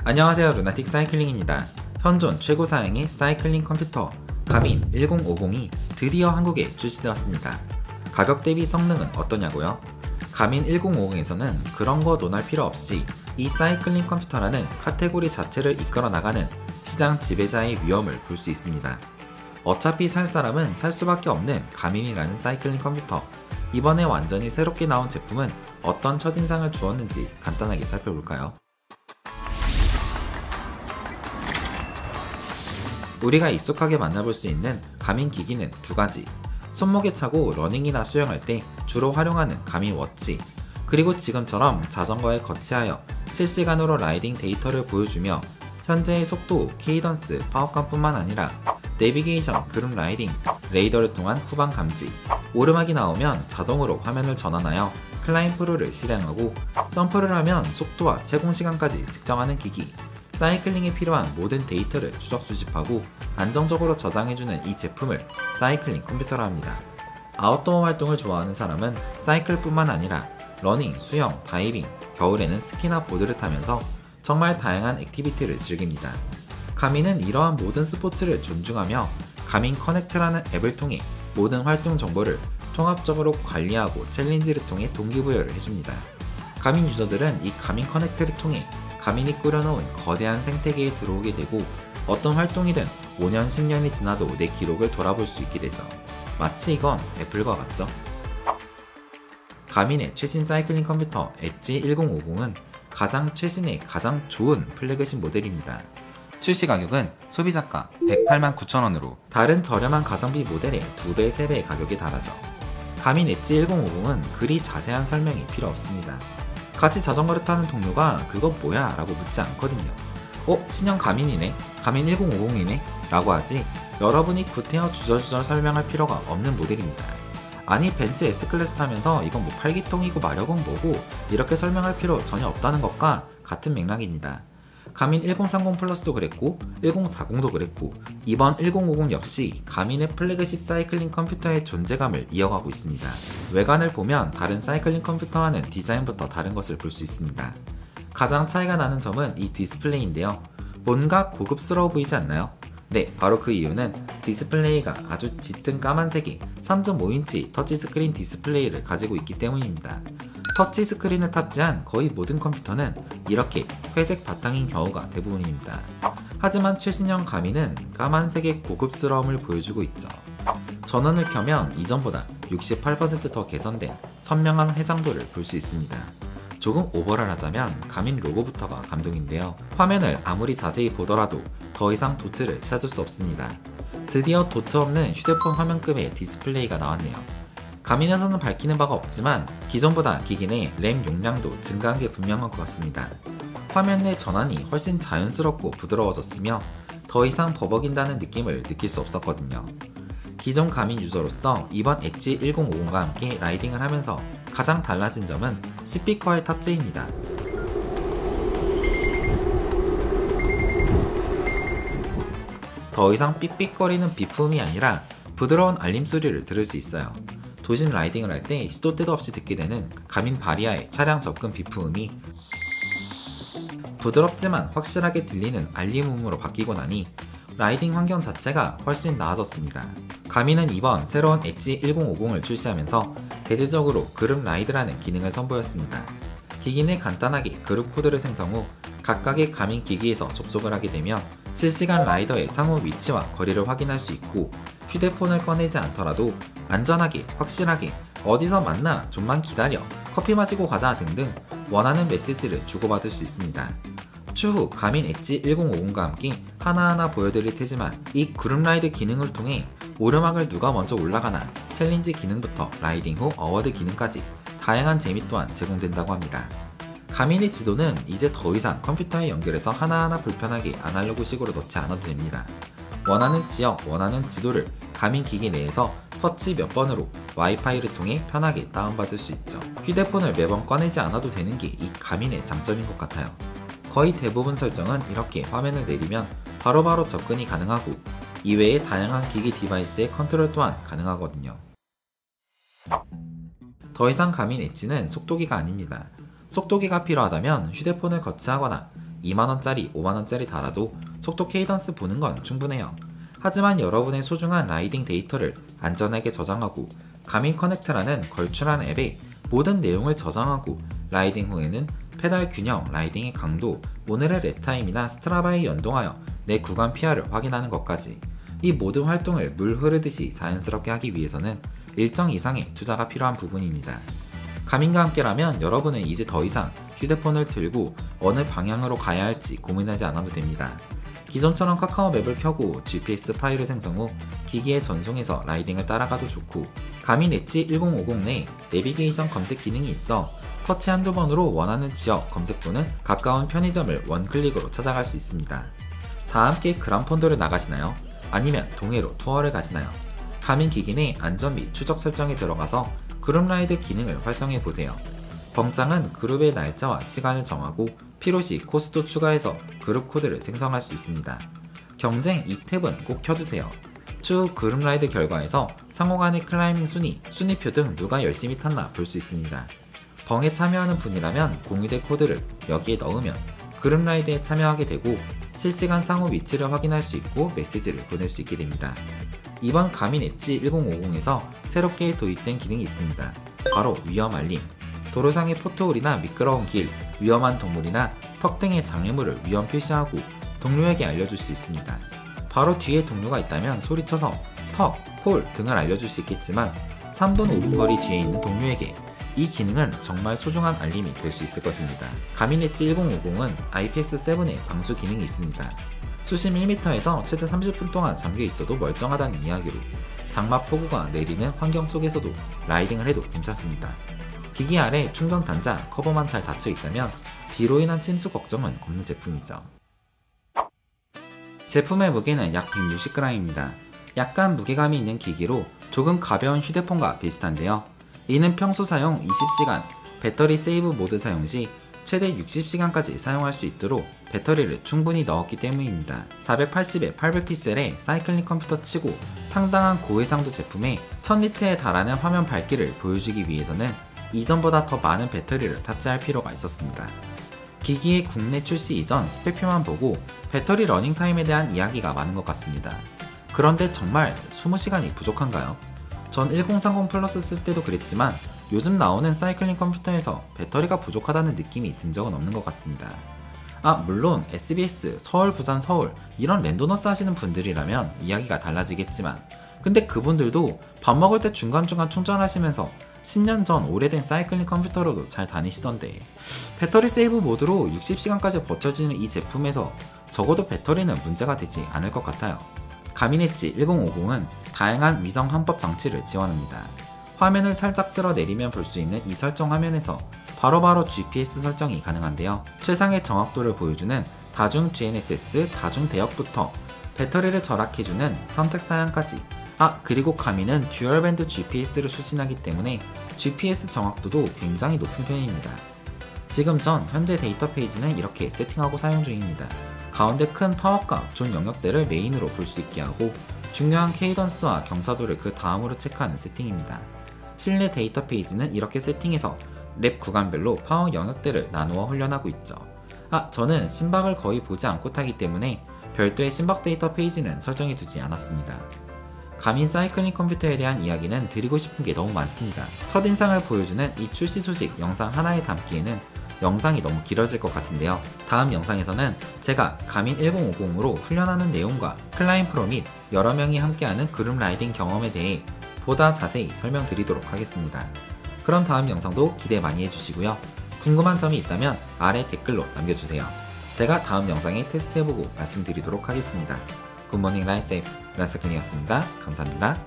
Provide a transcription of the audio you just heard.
안녕하세요, 루나틱 사이클링입니다. 현존 최고 사양의 사이클링 컴퓨터 가민 1050이 드디어 한국에 출시되었습니다. 가격 대비 성능은 어떠냐고요? 가민 1050에서는 그런 거 논할 필요 없이 이 사이클링 컴퓨터라는 카테고리 자체를 이끌어 나가는 시장 지배자의 위엄을 볼 수 있습니다. 어차피 살 사람은 살 수밖에 없는 가민이라는 사이클링 컴퓨터. 이번에 완전히 새롭게 나온 제품은 어떤 첫인상을 주었는지 간단하게 살펴볼까요? 우리가 익숙하게 만나볼 수 있는 가민 기기는 두 가지. 손목에 차고 러닝이나 수영할 때 주로 활용하는 가민 워치, 그리고 지금처럼 자전거에 거치하여 실시간으로 라이딩 데이터를 보여주며 현재의 속도, 케이던스, 파워감뿐만 아니라 내비게이션, 그룹 라이딩, 레이더를 통한 후방 감지, 오르막이 나오면 자동으로 화면을 전환하여 클라임 프로를 실행하고 점프를 하면 속도와 채공 시간까지 측정하는 기기. 사이클링에 필요한 모든 데이터를 추적 수집하고 안정적으로 저장해주는 이 제품을 사이클링 컴퓨터라 합니다. 아웃도어 활동을 좋아하는 사람은 사이클뿐만 아니라 러닝, 수영, 다이빙, 겨울에는 스키나 보드를 타면서 정말 다양한 액티비티를 즐깁니다. 가민은 이러한 모든 스포츠를 존중하며 가민 커넥트라는 앱을 통해 모든 활동 정보를 통합적으로 관리하고 챌린지를 통해 동기부여를 해줍니다. 가민 유저들은 이 가민 커넥트를 통해 가민이 꾸려놓은 거대한 생태계에 들어오게 되고 어떤 활동이든 5년, 10년이 지나도 내 기록을 돌아볼 수 있게 되죠. 마치 이건 애플과 같죠? 가민의 최신 사이클링 컴퓨터 엣지 1050은 가장 최신의 가장 좋은 플래그십 모델입니다. 출시 가격은 소비자가 189,000원으로 다른 저렴한 가성비 모델의 2배, 3배의 가격에 달하죠. 가민 엣지 1050은 그리 자세한 설명이 필요 없습니다. 같이 자전거를 타는 동료가 그거 뭐야? 라고 묻지 않거든요. 신형 가민이네? 가민 1050이네? 라고 하지 여러분이 구태여 주저주저 설명할 필요가 없는 모델입니다. 아니 벤츠 S클래스 타면서 이건 뭐 팔기통이고 마력은 뭐고 이렇게 설명할 필요 전혀 없다는 것과 같은 맥락입니다. 가민 1030 플러스도 그랬고 1040도 그랬고 이번 1050 역시 가민의 플래그십 사이클링 컴퓨터의 존재감을 이어가고 있습니다. 외관을 보면 다른 사이클링 컴퓨터와는 디자인부터 다른 것을 볼 수 있습니다. 가장 차이가 나는 점은 이 디스플레이인데요. 뭔가 고급스러워 보이지 않나요? 네, 바로 그 이유는 디스플레이가 아주 짙은 까만색의 3.5인치 터치스크린 디스플레이를 가지고 있기 때문입니다. 터치스크린을 탑재한 거의 모든 컴퓨터는 이렇게 회색 바탕인 경우가 대부분입니다. 하지만 최신형 가민은 까만색의 고급스러움을 보여주고 있죠. 전원을 켜면 이전보다 68% 더 개선된 선명한 해상도를 볼 수 있습니다. 조금 오버를 하자면 가민 로고부터가 감동인데요. 화면을 아무리 자세히 보더라도 더 이상 도트를 찾을 수 없습니다. 드디어 도트 없는 휴대폰 화면급의 디스플레이가 나왔네요. 가민에서는 밝히는 바가 없지만 기존보다 기기 내 램 용량도 증가한 게 분명한 것 같습니다. 화면 내 전환이 훨씬 자연스럽고 부드러워졌으며 더 이상 버벅인다는 느낌을 느낄 수 없었거든요. 기존 가민 유저로서 이번 엣지 1050과 함께 라이딩을 하면서 가장 달라진 점은 스피커의 탑재입니다. 더 이상 삑삑거리는 비품이 아니라 부드러운 알림 소리를 들을 수 있어요. 도심 라이딩을 할 때 시도 때도 없이 듣게 되는 가민 바리아의 차량 접근 비품음이 부드럽지만 확실하게 들리는 알림음으로 바뀌고 나니 라이딩 환경 자체가 훨씬 나아졌습니다. 가민은 이번 새로운 엣지 1050을 출시하면서 대대적으로 그룹 라이드라는 기능을 선보였습니다. 기기 내 간단하게 그룹 코드를 생성 후 각각의 가민 기기에서 접속을 하게 되면 실시간 라이더의 상호 위치와 거리를 확인할 수 있고 휴대폰을 꺼내지 않더라도 안전하게, 확실하게 어디서 만나, 좀만 기다려, 커피 마시고 가자 등등 원하는 메시지를 주고받을 수 있습니다. 추후 가민 엣지 1050과 함께 하나하나 보여드릴 테지만 이 그룹 라이드 기능을 통해 오르막을 누가 먼저 올라가나 챌린지 기능부터 라이딩 후 어워드 기능까지 다양한 재미 또한 제공된다고 합니다. 가민의 지도는 이제 더 이상 컴퓨터에 연결해서 하나하나 불편하게 아날로그식으로 넣지 않아도 됩니다. 원하는 지역, 원하는 지도를 가민 기기 내에서 터치 몇 번으로 와이파이를 통해 편하게 다운받을 수 있죠. 휴대폰을 매번 꺼내지 않아도 되는 게 이 가민의 장점인 것 같아요. 거의 대부분 설정은 이렇게 화면을 내리면 바로바로 접근이 가능하고 이외에 다양한 기기 디바이스의 컨트롤 또한 가능하거든요. 더 이상 가민 엣지는 속도기가 아닙니다. 속도기가 필요하다면 휴대폰을 거치하거나 2만원짜리, 5만원짜리 달아도 속도 케이던스 보는 건 충분해요. 하지만 여러분의 소중한 라이딩 데이터를 안전하게 저장하고 가민 커넥트라는 걸출한 앱에 모든 내용을 저장하고 라이딩 후에는 페달 균형, 라이딩의 강도, 오늘의 랩타임이나 스트라바에 연동하여 내 구간 PR을 확인하는 것까지 이 모든 활동을 물 흐르듯이 자연스럽게 하기 위해서는 일정 이상의 투자가 필요한 부분입니다. 가민과 함께라면 여러분은 이제 더 이상 휴대폰을 들고 어느 방향으로 가야 할지 고민하지 않아도 됩니다. 기존처럼 카카오 맵을 켜고 GPS 파일을 생성 후 기기에 전송해서 라이딩을 따라가도 좋고, 가민 엣지 1050 내 내비게이션 검색 기능이 있어 터치 한두 번으로 원하는 지역 검색 또는 가까운 편의점을 원클릭으로 찾아갈 수 있습니다. 다 함께 그란폰도를 나가시나요? 아니면 동해로 투어를 가시나요? 가민 기기 내 안전 및 추적 설정에 들어가서 그룹 라이드 기능을 활성해 보세요. 벙짱은 그룹의 날짜와 시간을 정하고 필요시 코스도 추가해서 그룹 코드를 생성할 수 있습니다. 경쟁 이 탭은 꼭 켜두세요. 추후 그룹 라이드 결과에서 상호 간의 클라이밍 순위, 순위표 등 누가 열심히 탔나 볼 수 있습니다. 벙에 참여하는 분이라면 공유된 코드를 여기에 넣으면 그룹 라이드에 참여하게 되고 실시간 상호 위치를 확인할 수 있고 메시지를 보낼 수 있게 됩니다. 이번 가민 엣지 1050에서 새롭게 도입된 기능이 있습니다. 바로 위험 알림. 도로상의 포토홀이나 미끄러운 길, 위험한 동물이나 턱 등의 장애물을 위험 표시하고 동료에게 알려줄 수 있습니다. 바로 뒤에 동료가 있다면 소리쳐서 턱, 홀 등을 알려줄 수 있겠지만 3분 5분 거리 뒤에 있는 동료에게 이 기능은 정말 소중한 알림이 될 수 있을 것입니다. 가민 엣지 1050은 IPX7의 방수 기능이 있습니다. 수심 1m에서 최대 30분 동안 잠겨 있어도 멀쩡하다는 이야기로 장마 폭우가 내리는 환경 속에서도 라이딩을 해도 괜찮습니다. 기기 아래 충전 단자, 커버만 잘 닫혀 있다면 비로 인한 침수 걱정은 없는 제품이죠. 제품의 무게는 약 160g입니다. 약간 무게감이 있는 기기로 조금 가벼운 휴대폰과 비슷한데요. 이는 평소 사용 20시간, 배터리 세이브 모드 사용 시 최대 60시간까지 사용할 수 있도록 배터리를 충분히 넣었기 때문입니다. 480에 800픽셀의 사이클링 컴퓨터 치고 상당한 고해상도 제품에 1000리터에 달하는 화면 밝기를 보여주기 위해서는 이전보다 더 많은 배터리를 탑재할 필요가 있었습니다. 기기의 국내 출시 이전 스펙표만 보고 배터리 러닝타임에 대한 이야기가 많은 것 같습니다. 그런데 정말 20시간이 부족한가요? 전 1030 플러스 쓸 때도 그랬지만 요즘 나오는 사이클링 컴퓨터에서 배터리가 부족하다는 느낌이 든 적은 없는 것 같습니다. 물론 SBS, 서울, 부산, 서울 이런 랜도너스 하시는 분들이라면 이야기가 달라지겠지만, 근데 그분들도 밥 먹을 때 중간중간 충전하시면서 10년 전 오래된 사이클링 컴퓨터로도 잘 다니시던데 배터리 세이브 모드로 60시간까지 버텨지는 이 제품에서 적어도 배터리는 문제가 되지 않을 것 같아요. 가민 엣지 1050은 다양한 위성 환법 장치를 지원합니다. 화면을 살짝 쓸어 내리면 볼 수 있는 이 설정 화면에서 바로바로 GPS 설정이 가능한데요. 최상의 정확도를 보여주는 다중 GNSS, 다중 대역부터 배터리를 절약해주는 선택 사양까지, 그리고 가민은 듀얼밴드 GPS를 추진하기 때문에 GPS 정확도도 굉장히 높은 편입니다. 지금 전 현재 데이터 페이지는 이렇게 세팅하고 사용 중입니다. 가운데 큰 파워값, 존 영역대를 메인으로 볼 수 있게 하고 중요한 케이던스와 경사도를 그 다음으로 체크하는 세팅입니다. 실내 데이터 페이지는 이렇게 세팅해서 랩 구간별로 파워 영역대를 나누어 훈련하고 있죠. 저는 심박을 거의 보지 않고 타기 때문에 별도의 심박 데이터 페이지는 설정해 두지 않았습니다. 가민 사이클링 컴퓨터에 대한 이야기는 드리고 싶은 게 너무 많습니다. 첫인상을 보여주는 이 출시 소식 영상 하나에 담기에는 영상이 너무 길어질 것 같은데요. 다음 영상에서는 제가 가민 1050으로 훈련하는 내용과 클라임 프로 및 여러 명이 함께하는 그룹 라이딩 경험에 대해 보다 자세히 설명드리도록 하겠습니다. 그럼 다음 영상도 기대 많이 해주시고요. 궁금한 점이 있다면 아래 댓글로 남겨주세요. 제가 다음 영상에 테스트해보고 말씀드리도록 하겠습니다. 굿모닝 라이세이프 라스클링이었습니다. 감사합니다.